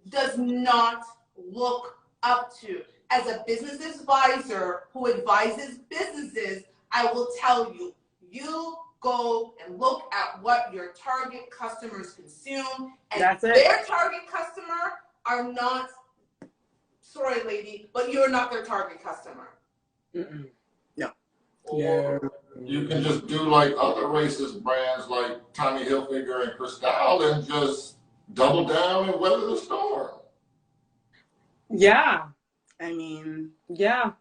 does not look up to. As a business advisor who advises businesses, I will tell you, you go and look at what your target customers consume, and their target customer are not, sorry lady, but you're not their target customer. Or you can just do like other racist brands like Tommy Hilfiger and Cristal and just double down and weather the storm. Yeah. I mean, yeah.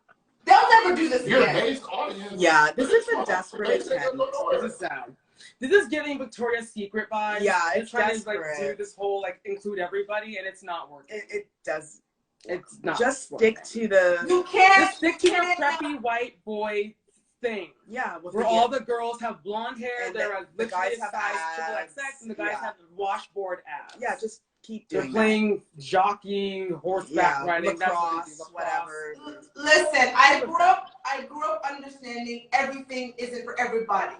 They'll never do this Your again. base audience. Yeah, this is a desperate attempt. This is sad. This is giving Victoria's Secret vibes. Yeah, it's trying desperate. to like do this whole like include everybody, and it's not working. It does. It's not. Just working. stick to the. You can't. Just stick to your preppy white boy thing. Yeah, where all the girls have blonde hair, and they're the guys have size abs, XXX, and the guys have washboard abs. Yeah, just keep They're doing playing jockeying, horseback riding, lacrosse, whatever. Listen, I grew up understanding everything isn't for everybody.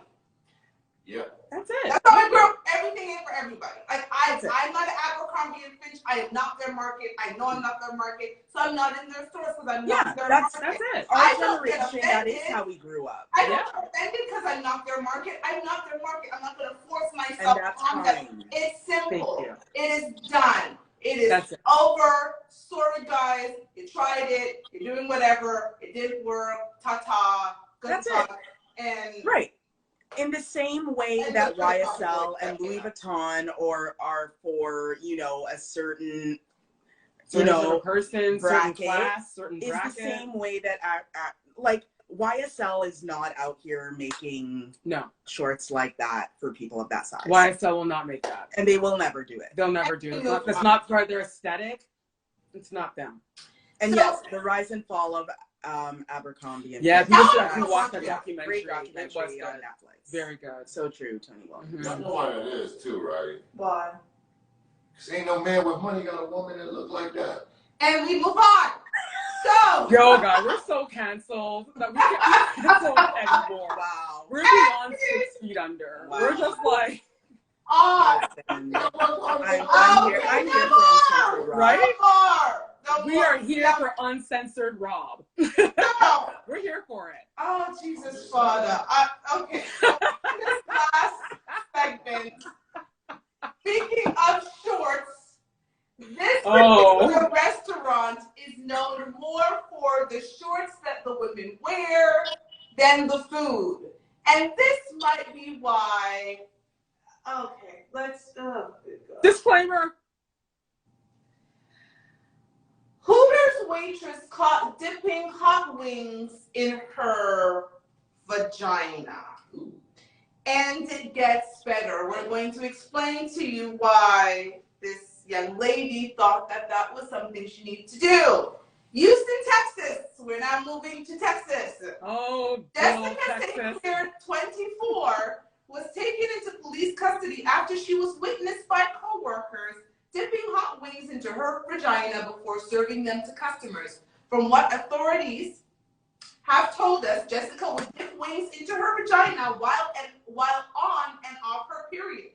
Yeah. That's it. That's how I grew up. Everything ain't for everybody. Like I'm not an Abercrombie and Finch. I am not their market. I know I'm not their market, so I'm not in their stores because I'm not their market. That's it. Our generation, that is how we grew up. I don't get offended because I'm not their market. I'm not their market. I'm not going to force myself on them. It's simple. It is done. It is over. Sorry, guys. You tried it. You're doing whatever. It didn't work. Ta-ta. Good luck. And in the same way that YSL and Louis Vuitton are for, you know, a certain, person, bracket, certain class, certain bracket. Is the same way that like YSL is not out here making shorts like that for people of that size. YSL will not make that, and they will never do it. They'll never do it. That's not for their aesthetic. It's not them. And yes, the rise and fall of Abercrombie. And people should actually watch that documentary. Great documentary on Netflix. Very good. So true, Tony Williams. You know what it is too, right? Why? Because ain't no man with money got a woman that look like that. And we move on. So. Yo, guys, we're so canceled that we can't cancel anymore. Wow. We're beyond 6 feet under. Wow. We're just like. I'm here for uncensored Rob. Right? We are here for uncensored Rob. We're here for it. Oh, Jesus, Father. Okay. So this last segment, speaking of shorts, this particular restaurant is known more for the shorts that the women wear than the food. And this might be why. Okay, let's. Disclaimer. Hooters waitress caught dipping hot wings in her vagina. And it gets better. We're going to explain to you why this young lady thought that that was something she needed to do. Houston, Texas. We're now moving to Texas. Oh, Jessica St. Clair, 24, was taken into police custody after she was witnessed by co-workers dipping hot wings into her vagina before serving them to customers. From what authorities have told us, Jessica would dip wings into her vagina while on and off her period.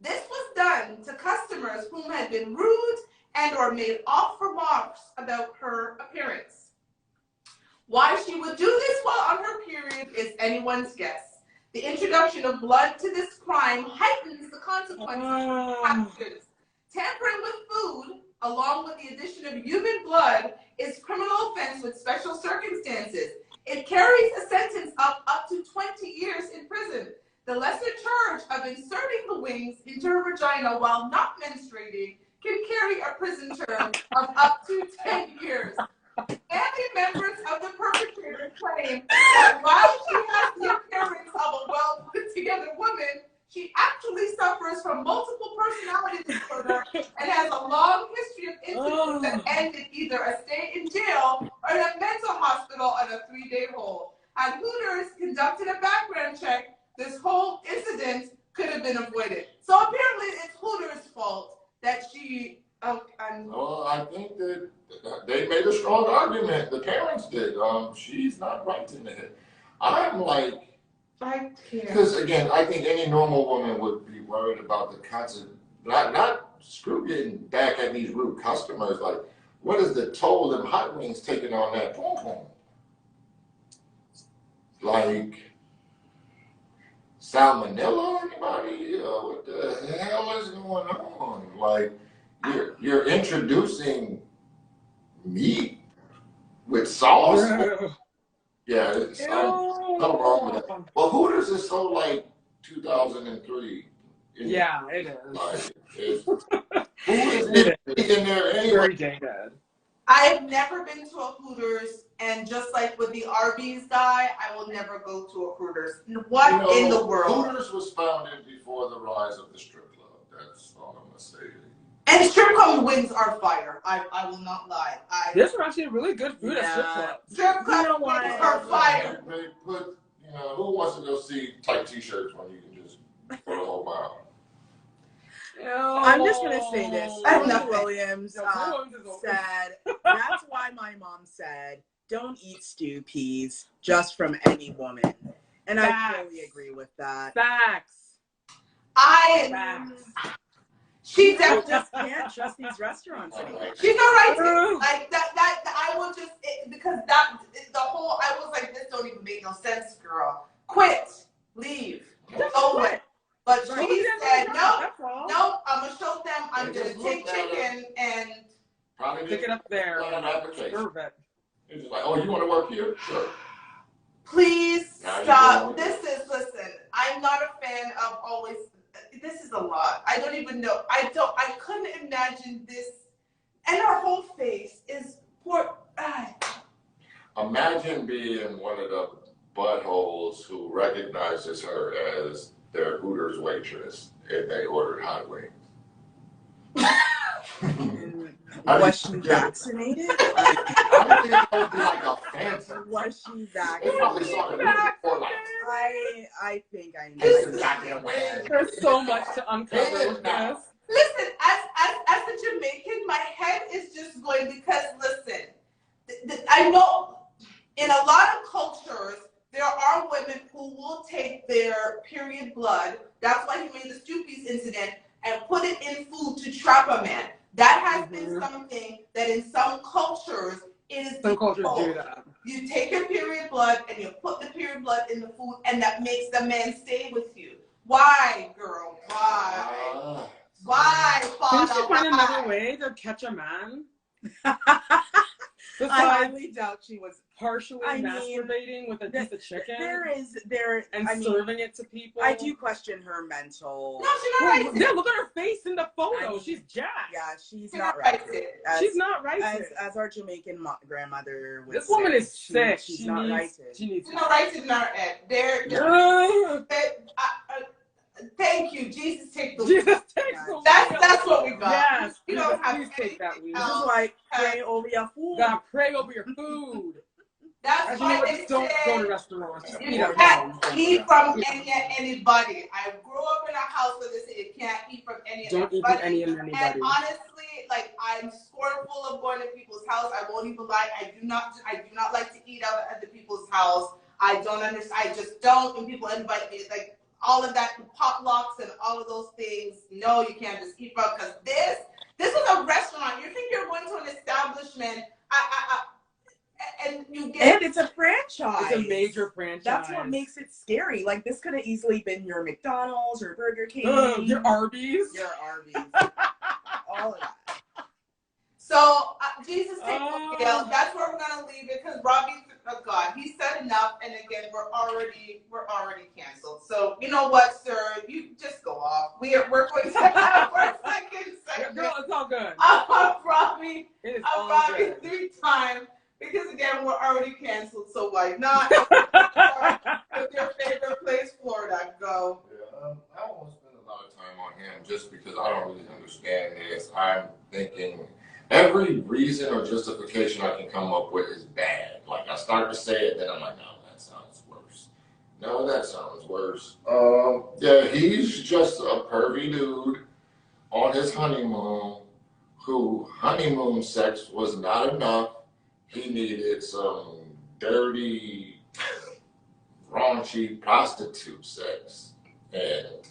This was done to customers whom had been rude and or made off remarks about her appearance. Why she would do this while on her period is anyone's guess. The introduction of blood to this crime heightens the consequences of actions. Tampering with food, along with the addition of human blood, is criminal offense with special circumstances. It carries a sentence of up to 20 years in prison. The lesser charge of inserting the wings into her vagina while not menstruating can carry a prison term of up to 10 years. Family members of the perpetrator claim that while she has the appearance of a well-put-together woman, she actually suffers from multiple personality disorder and has a long history of incidents that ended either a stay in jail or in a mental hospital on a 3-day hold. Had Hooters conducted a background check, this whole incident could have been avoided. So apparently it's Hooters' fault that she... Well, I think that they made a strong argument. The parents did. She's not right in it. I'm like... I can't. Because again, I think any normal woman would be worried about the constant, not screw getting back at these rude customers. Like, what is the toll them hot wings taking on that pom pom? Like salmonella, anybody? What the hell is going on? Like, you're introducing meat with sauce. Yeah, it's something wrong with that. Well, Hooters is so like 2003. Yeah, it is. Like, Hooters is in there anyway. Very dated. I've never been to a Hooters, and just like with the Arby's guy, I will never go to a Hooters. What in the world? Hooters was founded before the rise of the strip club. That's all I'm gonna say. And strip club wings are fire. I will not lie. There's actually really good food at strip clubs. Strip club wings are fire. They put, who wants to go see tight t-shirts when you can just put a whole mile? I'm just gonna say this. Tony Williams said, "That's why my mom said, don't eat stew peas just from any woman." And I totally agree with that. Facts. She just can't trust these restaurants anymore. She's not right. Like that I will just because that the whole I was like, this don't even make no sense, girl. Quit, leave, go away. But she said, no, I'm gonna show them. I'm gonna take chicken and pick it up there. Serve it. It's just like, oh, you want to work here? Sure. Please stop. Listen. I'm not a fan of always. This is a lot. I don't even know. I couldn't imagine this. And her whole face is poor. Imagine being one of the buttholes who recognizes her as their Hooters waitress and they ordered hot wings. Was she vaccinated? I think it would be like a fancy. Was she vaccinated? I think I know. There's so much to uncover with this. Listen, as a Jamaican, my head is just going because listen, I know in a lot of cultures there are women who will take their period blood. That's why he made the Stoopies incident and put it in food to trap a man. That has been something that in some cultures it is. Some cultures do that. You take your period blood and you put the period blood in the food, and that makes the man stay with you. Why, girl? Why? Why, father? Can she find another way to catch a man? I highly doubt she was partially masturbating with a piece of chicken. Serving it to people. I do question her mental. No, she's not right. Yeah, look at her face in the photo. She's jacked. Yeah, she's not right. She's not right. As our Jamaican grandmother would say. This woman is sick. She's not right. She's not right in our head. Thank you, Jesus. Take the Jesus takes the That's what we got. Yes, you don't have to take that weed. This is like pray over your food. You gotta pray over your food. That's why they don't go to restaurants. You can't eat from anybody. I grew up in a house where they say you can't eat from anybody. And honestly, like I'm scornful of going to people's house. I won't even lie. I do not like to eat out at the people's house. I don't understand. I just don't. And people invite me, like all of that potlucks and all of those things. No, you can't just eat from because this is a restaurant. You think you're going to an establishment. And it's a franchise. It's a major franchise. That's what makes it scary. Like this could have easily been your McDonald's or Burger King. Your Arby's. All of that. So Jesus take the scale. That's where we're gonna leave it because Robbie, oh God, he said enough. And again, we're already canceled. So you know what, sir? You just go off. We're going to have our second segment. Girl, it's all good. Robbie. It is all Robbie good. 3 times. Because again, we're already canceled, so why not? With your favorite place, Florida, go. Yeah, I don't want to spend a lot of time on him just because I don't really understand this. I'm thinking every reason or justification I can come up with is bad. Like I start to say it, then I'm like, no, that sounds worse. No, that sounds worse. Yeah, he's just a pervy dude on his honeymoon who honeymoon sex was not enough. He needed some dirty, raunchy prostitute sex. And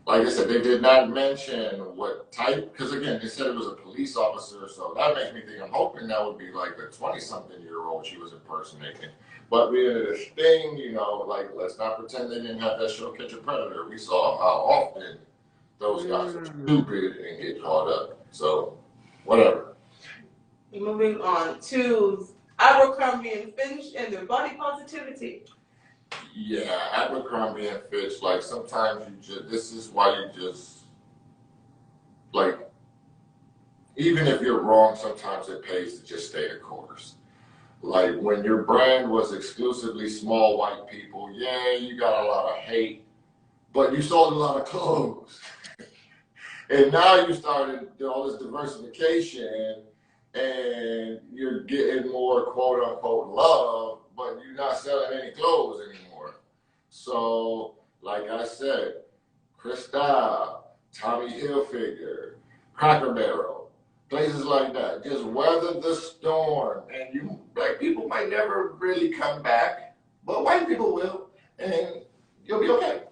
like I said, they did not mention what type, because again, they said it was a police officer, so that makes me think, I'm hoping that would be like a 20-something-year-old she was impersonating. But being this thing, like, let's not pretend they didn't have that show Catch a Predator. We saw how often those guys are stupid and get caught up. So, whatever. Moving on to Abercrombie and Finch and their body positivity. Yeah, Abercrombie and Fitch, like sometimes this is why you just, like, even if you're wrong, sometimes it pays to just stay the course. Like when your brand was exclusively small white people, yeah, you got a lot of hate, but you sold a lot of clothes. And now you started all this diversification and you're getting more quote unquote love, but you're not selling any clothes anymore. So, like I said, Cristal, Tommy Hilfiger, Cracker Barrel, places like that. Just weather the storm. And you black people might never really come back, but white people will, and you'll be okay.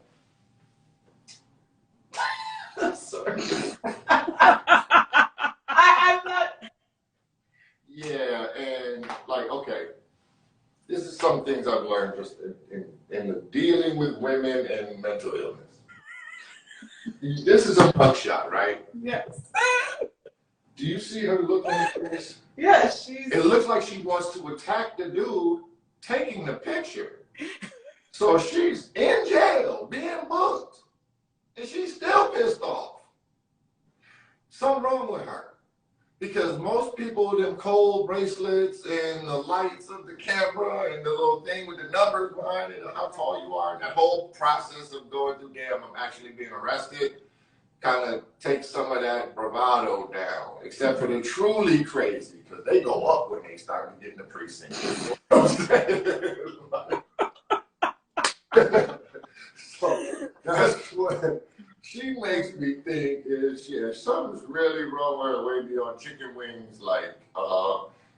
I'm sorry. I'm not. Yeah, and like, okay, this is some things I've learned just in the dealing with women and mental illness. This is a mugshot, right? Yes. Do you see her looking at this? Yes, she's. It looks like she wants to attack the dude taking the picture. So she's in jail, being booked, and she's still pissed off. Something wrong with her. Because most people with them cold bracelets and the lights of the camera and the little thing with the numbers behind it and how tall you are, and that whole process of going through, damn, I'm actually being arrested, kind of takes some of that bravado down, except for the truly crazy, because they go up when they start to get in the precinct. You know what I'm saying? So that's what she makes me think is, yeah, something's really wrong with her way beyond chicken wings. Like,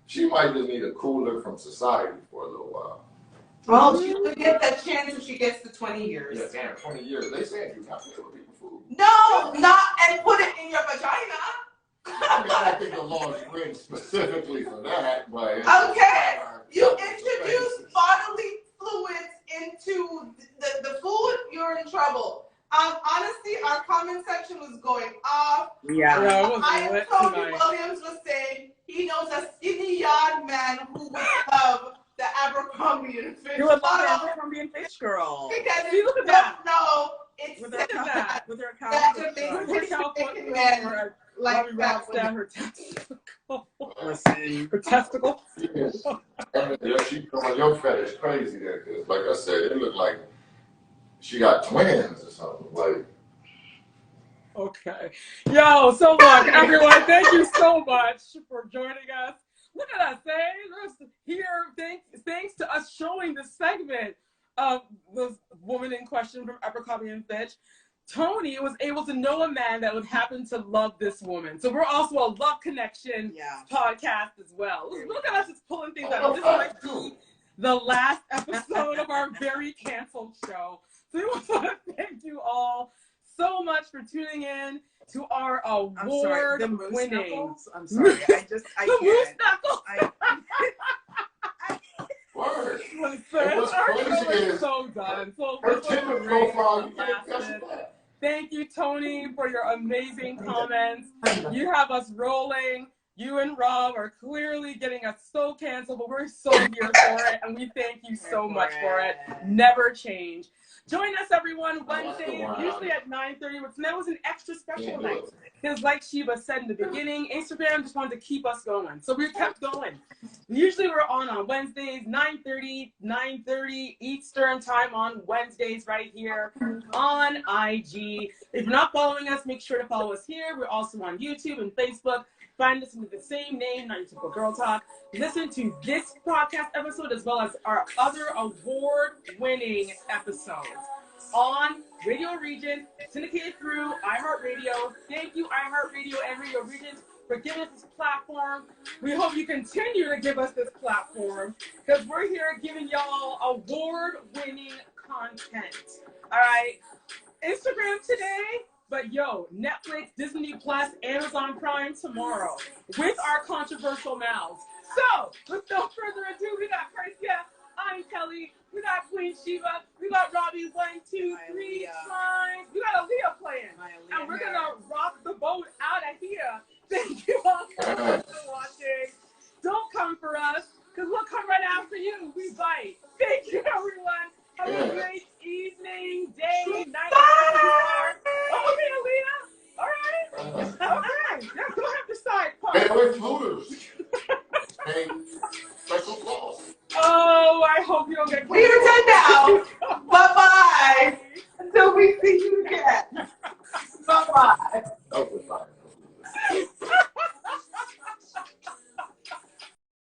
she might just need a cooler from society for a little while. Well, she will get that chance if she gets the 20 years. Yeah, damn, 20 years. They said you got to give people food. No, not and put it in your vagina. I mean, I don't think the law is written specifically for that, but Okay, you introduce bodily fluids into the food, you're in trouble. Honestly, our comment section was going off. Yeah, Tony Williams was saying he knows a skinny yard man who would love the Abercrombie and Fitch. You would love the Abercrombie and Fitch girl. Because see, look at that. No, it's With her that Jamaican man like that. Her testicle. Listen, her testicle. Yes. Yeah, she on your fetish crazy there, because like I said, it looked like she got twins or something. Like, okay. Yo, so look, everyone, thank you so much for joining us. Look at us, eh? Here, thanks to us showing this segment of the woman in question from Abercrombie and Fitch, Tony was able to know a man that would happen to love this woman. So we're also a love connection podcast as well. Look at us just pulling things out. This might be the last episode of our very canceled show. So we want to thank you all so much for tuning in to our award-winning. I'm sorry, I the can't. moose knuckles. word. Listen, what's our crazy show is is so done. So her this was Tinder great. profile, you can't guess that. Thank you, Tony, for your amazing comments. You have us rolling. You and Rob are clearly getting us so canceled, but we're so here for it, and we thank you so much for it. Never change. Join us, everyone, Wednesdays, usually at 9:30. But tonight was an extra special night. Because like Shiva said in the beginning, Instagram just wanted to keep us going. So we kept going. Usually we're on Wednesdays, 9:30 Eastern time on Wednesdays right here on IG. If you're not following us, make sure to follow us here. We're also on YouTube and Facebook. Find us with the same name, Not Your Typical Girl Talk. Listen to this podcast episode as well as our other award-winning episodes on Radio Region, syndicated through iHeartRadio. Thank you, iHeartRadio and Radio Region, for giving us this platform. We hope you continue to give us this platform because we're here giving y'all award-winning content. All right, Instagram today. But yo, Netflix, Disney Plus, Amazon Prime tomorrow with our controversial mouths. So, with no further ado, we got Carcia, I'm Kelly, we got Queen Shiva, we got Robbie 1, 2, 3 times. We got Aaliyah playing. And we're gonna rock the boat out of here. Thank you all so much for watching. Don't come for us, because look Trailer floaters pay special costs. Oh, I hope you don't get We